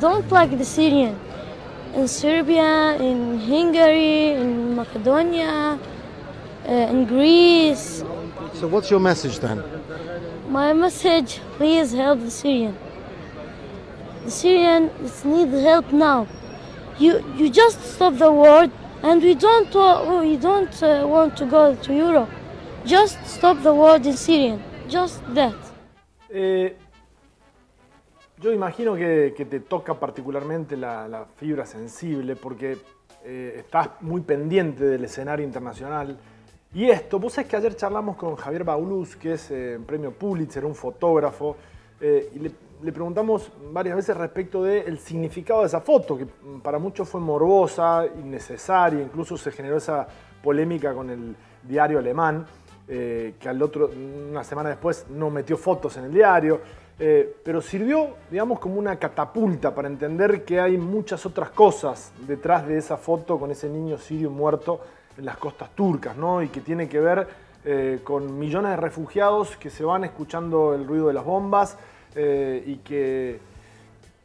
Don't like the Syrian. In Serbia, in Hungary, in Macedonia, in Greece. So what's your message then? My message, please help the Syrian. The Syrians need help now. You just stop the war, and we don't want to go to Europe. Just stop the war in Syria. Just that. Yo imagino que te toca particularmente la fibra sensible porque estás muy pendiente del escenario internacional. Y esto, vos sabés que ayer charlamos con Javier Baulús, que es premio Pulitzer, un fotógrafo, y le preguntamos varias veces respecto del significado de esa foto, que para muchos fue morbosa, innecesaria, incluso se generó esa polémica con el diario alemán, que una semana después no metió fotos en el diario, pero sirvió, digamos, como una catapulta para entender que hay muchas otras cosas detrás de esa foto con ese niño sirio muerto en las costas turcas, ¿no? Y que tiene que ver con millones de refugiados que se van escuchando el ruido de las bombas y que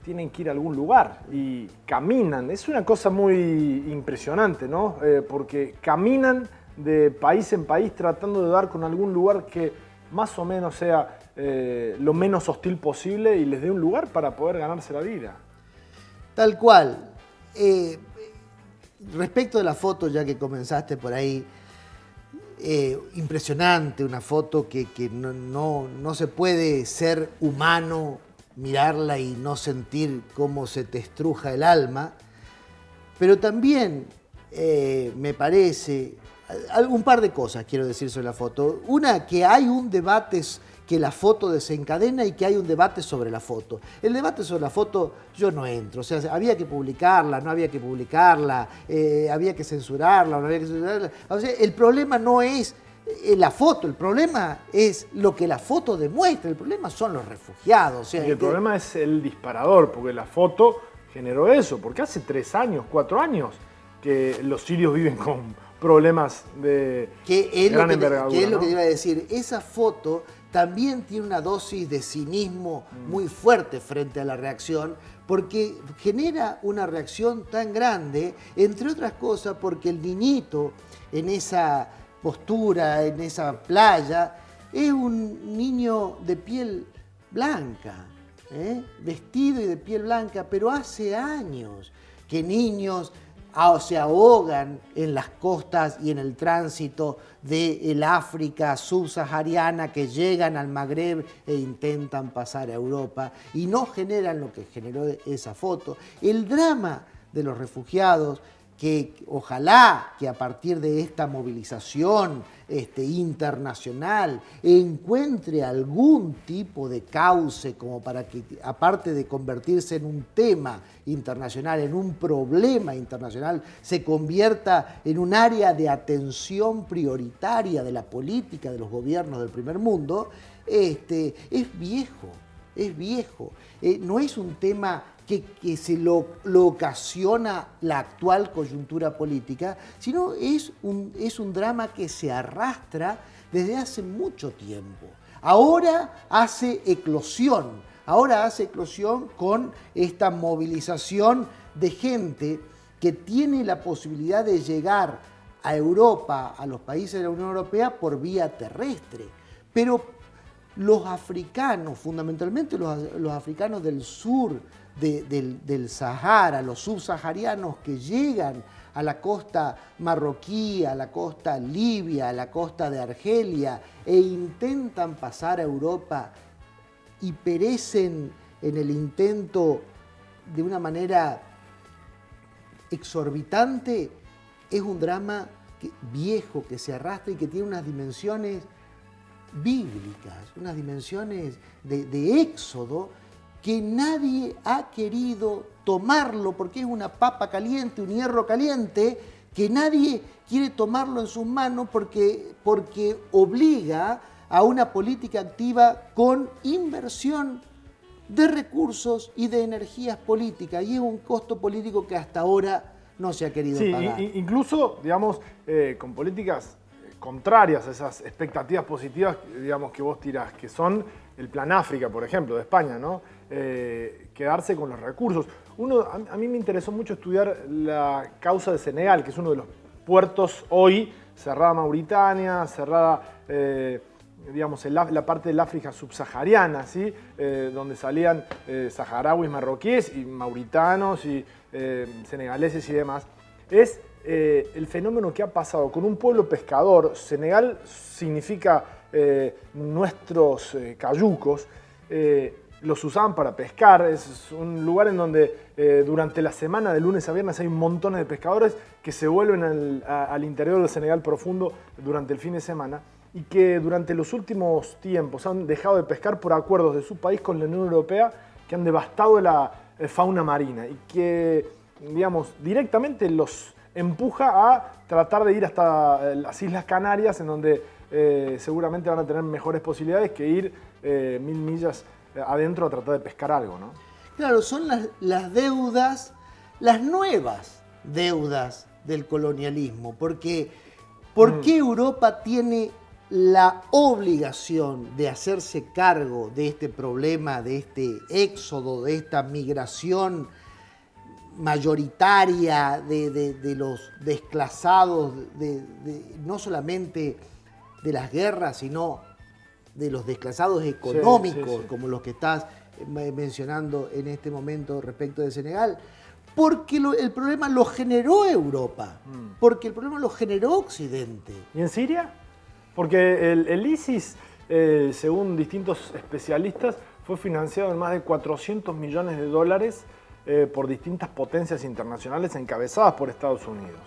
tienen que ir a algún lugar y caminan. Es una cosa muy impresionante, ¿no? Porque caminan de país en país tratando de dar con algún lugar que más o menos sea lo menos hostil posible y les dé un lugar para poder ganarse la vida. Tal cual. Respecto de la foto, ya que comenzaste por ahí, impresionante, una foto que no se puede ser humano, mirarla y no sentir cómo se te estruja el alma, pero también me parece, un par de cosas quiero decir sobre la foto. Una, que hay un debate que la foto desencadena y que hay un debate sobre la foto. El debate sobre la foto yo no entro, o sea, había que publicarla, no había que publicarla, había que censurarla o no había que censurarla. O sea, el problema no es la foto, el problema es lo que la foto demuestra, el problema son los refugiados. O sea, y el problema es el disparador, porque la foto generó eso, porque hace 3 años, 4 años que los sirios viven con problemas de gran envergadura. ¿Qué es lo que te iba a decir? Esa foto también tiene una dosis de cinismo muy fuerte frente a la reacción, porque genera una reacción tan grande, entre otras cosas porque el niñito en esa postura, en esa playa, es un niño de piel blanca, vestido y de piel blanca, pero hace años que niños se ahogan en las costas y en el tránsito del África subsahariana, que llegan al Magreb e intentan pasar a Europa y no generan lo que generó esa foto. El drama de los refugiados, que ojalá que a partir de esta movilización internacional encuentre algún tipo de cauce como para que, aparte de convertirse en un tema internacional, en un problema internacional, se convierta en un área de atención prioritaria de la política de los gobiernos del primer mundo, es viejo, es viejo. No es un tema que se lo ocasiona la actual coyuntura política, sino es un drama que se arrastra desde hace mucho tiempo. Ahora hace eclosión con esta movilización de gente que tiene la posibilidad de llegar a Europa, a los países de la Unión Europea, por vía terrestre. Pero los africanos, fundamentalmente los africanos del sur del Sahara, los subsaharianos que llegan a la costa marroquí, a la costa libia, a la costa de Argelia e intentan pasar a Europa y perecen en el intento de una manera exorbitante, es un drama viejo que se arrastra y que tiene unas dimensiones bíblicas, unas dimensiones de éxodo, que nadie ha querido tomarlo porque es una papa caliente, un hierro caliente, que nadie quiere tomarlo en sus manos porque obliga a una política activa con inversión de recursos y de energías políticas, y es un costo político que hasta ahora no se ha querido pagar. Incluso, digamos, con políticas contrarias a esas expectativas positivas, digamos, que vos tirás, que son el Plan África, por ejemplo, de España, ¿no? Quedarse con los recursos. A mí me interesó mucho estudiar la causa de Senegal, que es uno de los puertos hoy, cerrada Mauritania, cerrada, digamos, la parte del África subsahariana, ¿sí? Donde salían saharauis, marroquíes y mauritanos y senegaleses y demás. Es el fenómeno que ha pasado con un pueblo pescador. Senegal significa nuestros cayucos. Los usaban para pescar, es un lugar en donde durante la semana, de lunes a viernes, hay un montón de pescadores que se vuelven al interior del Senegal profundo durante el fin de semana y que durante los últimos tiempos han dejado de pescar por acuerdos de su país con la Unión Europea que han devastado la fauna marina y que, digamos, directamente los empuja a tratar de ir hasta las Islas Canarias, en donde seguramente van a tener mejores posibilidades que ir 1000 millas adentro a tratar de pescar algo, ¿no? Claro, son las deudas, las nuevas deudas del colonialismo, porque ¿por qué Europa tiene la obligación de hacerse cargo de este problema, de este éxodo, de esta migración mayoritaria de los desclasados, no solamente de las guerras, sino de los desclasados económicos, sí. como los que estás mencionando en este momento respecto de Senegal? Porque el problema lo generó Europa, porque el problema lo generó Occidente. ¿Y en Siria? Porque el ISIS, según distintos especialistas, fue financiado en más de 400 millones de dólares por distintas potencias internacionales encabezadas por Estados Unidos.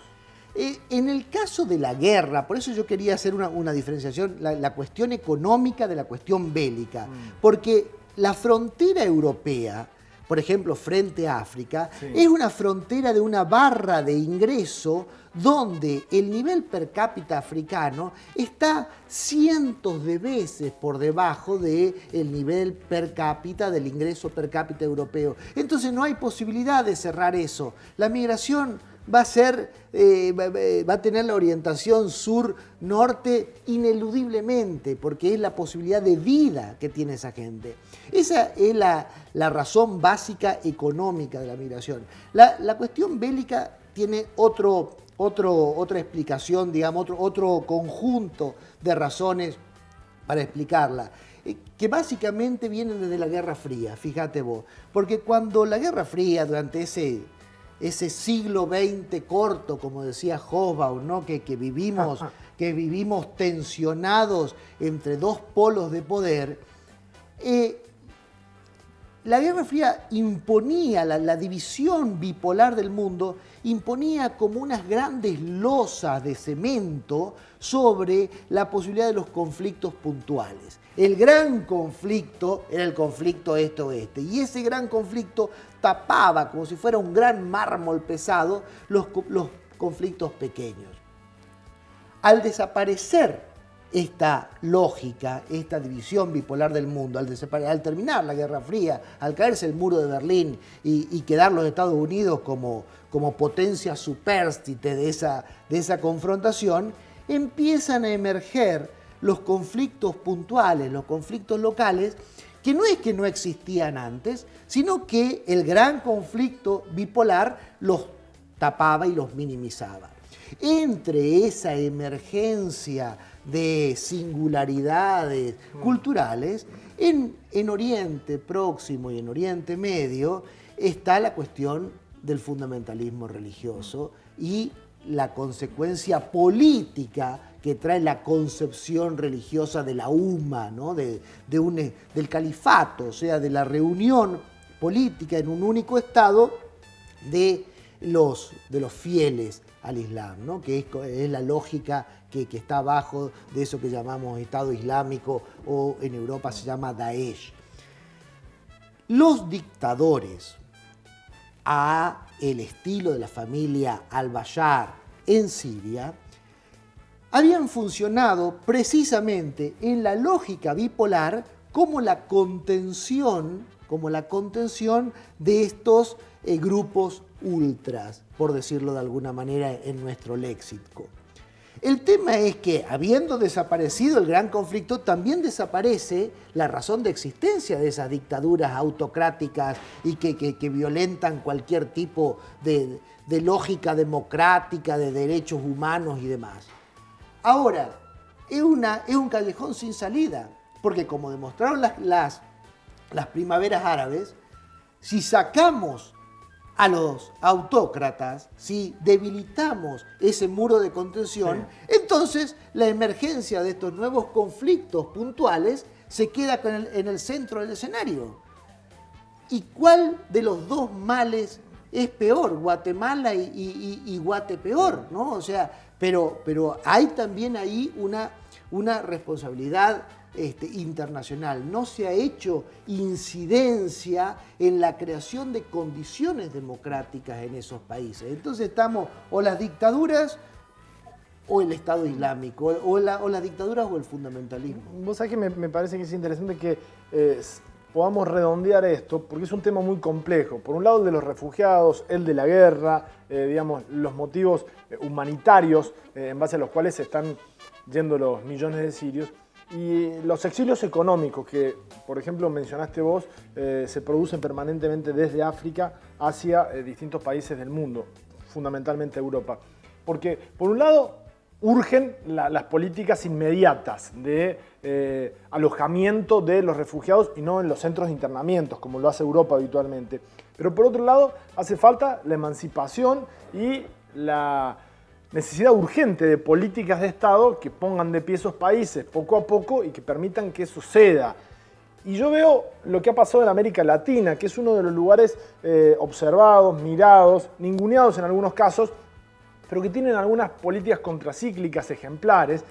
En el caso de la guerra, por eso yo quería hacer una diferenciación, la cuestión económica de la cuestión bélica, porque la frontera europea, por ejemplo, frente a África, es una frontera de una barra de ingreso donde el nivel per cápita africano está cientos de veces por debajo del nivel per cápita, del ingreso per cápita europeo. Entonces no hay posibilidad de cerrar eso. La migración va a tener la orientación sur-norte ineludiblemente, porque es la posibilidad de vida que tiene esa gente. Esa es la razón básica económica de la migración. La cuestión bélica tiene otra explicación, digamos, otro conjunto de razones para explicarla, que básicamente vienen desde la Guerra Fría, fíjate vos, porque cuando la Guerra Fría, durante ese siglo XX corto, como decía Hobsbawm, ¿no? que vivimos tensionados entre dos polos de poder, la Guerra Fría imponía, la división bipolar del mundo, imponía como unas grandes losas de cemento sobre la posibilidad de los conflictos puntuales. El gran conflicto era el conflicto este-oeste, y ese gran conflicto tapaba, como si fuera un gran mármol pesado, los conflictos pequeños. Al desaparecer esta lógica, esta división bipolar del mundo, al terminar la Guerra Fría, al caerse el muro de Berlín y quedar los Estados Unidos como potencia supérstite de esa confrontación, empiezan a emerger los conflictos puntuales, los conflictos locales, que no es que no existían antes, sino que el gran conflicto bipolar los tapaba y los minimizaba. Entre esa emergencia de singularidades culturales, en Oriente Próximo y en Oriente Medio está la cuestión del fundamentalismo religioso y la consecuencia política que trae la concepción religiosa de la umma, ¿no? del califato, o sea, de la reunión política en un único estado de los fieles al Islam, ¿no? Que es la lógica que está abajo de eso que llamamos Estado Islámico, o en Europa se llama Daesh. Los dictadores, a el estilo de la familia al-Bashar en Siria, habían funcionado precisamente en la lógica bipolar como la contención de estos grupos ultras, por decirlo de alguna manera en nuestro léxico. El tema es que, habiendo desaparecido el gran conflicto, también desaparece la razón de existencia de esas dictaduras autocráticas y que violentan cualquier tipo de lógica democrática, de derechos humanos y demás. Ahora, es un callejón sin salida, porque como demostraron las primaveras árabes, si sacamos a los autócratas, si debilitamos ese muro de contención, entonces la emergencia de estos nuevos conflictos puntuales se queda en el centro del escenario. ¿Y cuál de los dos males es peor? Guatemala y Guatepeor, ¿no? O sea, pero hay también ahí una responsabilidad internacional. No se ha hecho incidencia en la creación de condiciones democráticas en esos países. Entonces estamos o las dictaduras o el Estado Islámico, o las dictaduras o el fundamentalismo. Vos sabés que me parece que es interesante que podamos redondear esto, porque es un tema muy complejo. Por un lado, el de los refugiados, el de la guerra, digamos, los motivos humanitarios en base a los cuales se están yendo los millones de sirios, y los exilios económicos que, por ejemplo, mencionaste vos, se producen permanentemente desde África hacia distintos países del mundo, fundamentalmente Europa. Porque, por un lado, urgen las políticas inmediatas de alojamiento de los refugiados y no en los centros de internamientos, como lo hace Europa habitualmente. Pero por otro lado, hace falta la emancipación y la necesidad urgente de políticas de Estado que pongan de pie esos países poco a poco y que permitan que eso suceda. Y yo veo lo que ha pasado en América Latina, que es uno de los lugares observados, mirados, ninguneados en algunos casos, pero que tienen algunas políticas contracíclicas ejemplares.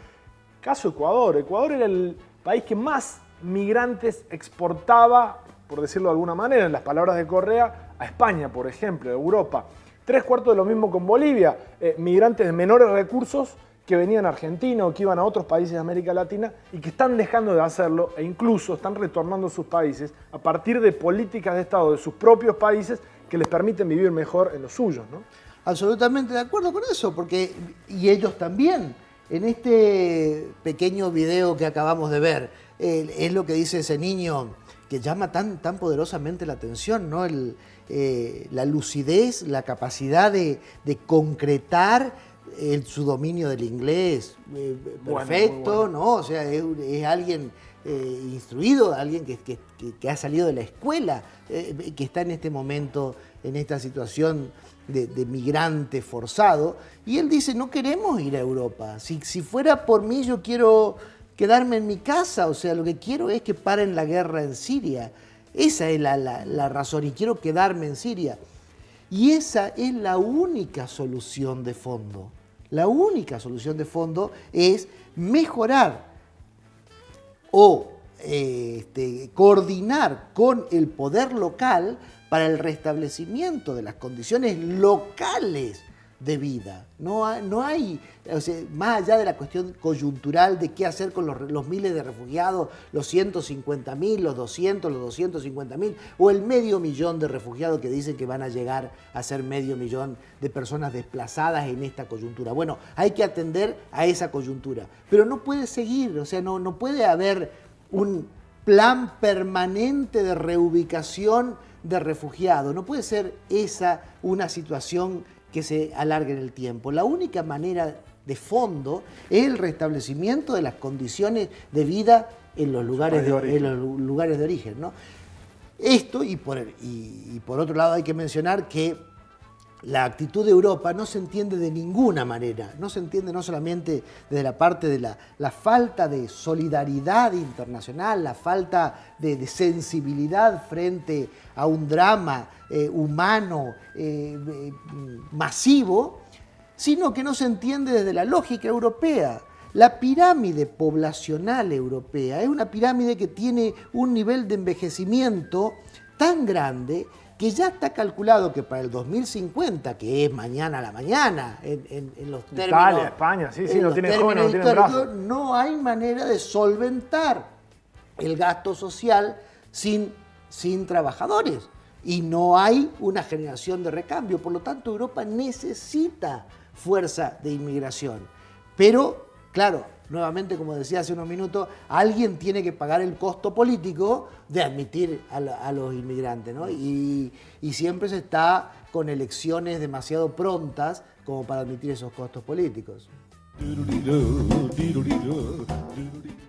Caso Ecuador. Ecuador era el país que más migrantes exportaba, por decirlo de alguna manera, en las palabras de Correa, a España, por ejemplo, de Europa. 3/4 de lo mismo con Bolivia, migrantes de menores recursos que venían a Argentina o que iban a otros países de América Latina y que están dejando de hacerlo e incluso están retornando a sus países a partir de políticas de Estado de sus propios países que les permiten vivir mejor en los suyos, ¿no? Absolutamente de acuerdo con eso, porque y ellos también. En este pequeño video que acabamos de ver, es lo que dice ese niño que llama tan poderosamente la atención, ¿no? La lucidez, la capacidad de concretar su dominio del inglés perfecto, bueno. ¿No? O sea, es alguien instruido, alguien que ha salido de la escuela, que está en este momento, en esta situación de migrante forzado, y él dice, no queremos ir a Europa, si fuera por mí yo quiero quedarme en mi casa, o sea, lo que quiero es que paren la guerra en Siria, esa es la razón, y quiero quedarme en Siria. Y esa es la única solución de fondo. La única solución de fondo es mejorar o coordinar con el poder local para el restablecimiento de las condiciones locales de vida. No hay o sea, más allá de la cuestión coyuntural de qué hacer con los miles de refugiados, los 150.000, los 200, los 250.000, o el 500.000 de refugiados que dicen que van a llegar a ser 500.000 de personas desplazadas en esta coyuntura. Bueno, hay que atender a esa coyuntura, pero no puede seguir, o sea, no puede haber un plan permanente de reubicación de refugiados, no puede ser esa una situación que se alargue en el tiempo. La única manera de fondo es el restablecimiento de las condiciones de vida en los lugares de origen, ¿no? Esto, y por otro lado hay que mencionar que la actitud de Europa no se entiende de ninguna manera, no se entiende no solamente desde la parte de la falta de solidaridad internacional, la falta de sensibilidad frente a un drama humano masivo, sino que no se entiende desde la lógica europea. La pirámide poblacional europea es una pirámide que tiene un nivel de envejecimiento tan grande que ya está calculado que para el 2050, que es mañana a la mañana, en los términos... Italia, España, sí, no tiene jóvenes, no tiene brazos. No hay manera de solventar el gasto social sin trabajadores. Y no hay una generación de recambio. Por lo tanto, Europa necesita fuerza de inmigración. Pero, claro, nuevamente, como decía hace unos minutos, alguien tiene que pagar el costo político de admitir a los inmigrantes, ¿no? Y siempre se está con elecciones demasiado prontas como para admitir esos costos políticos.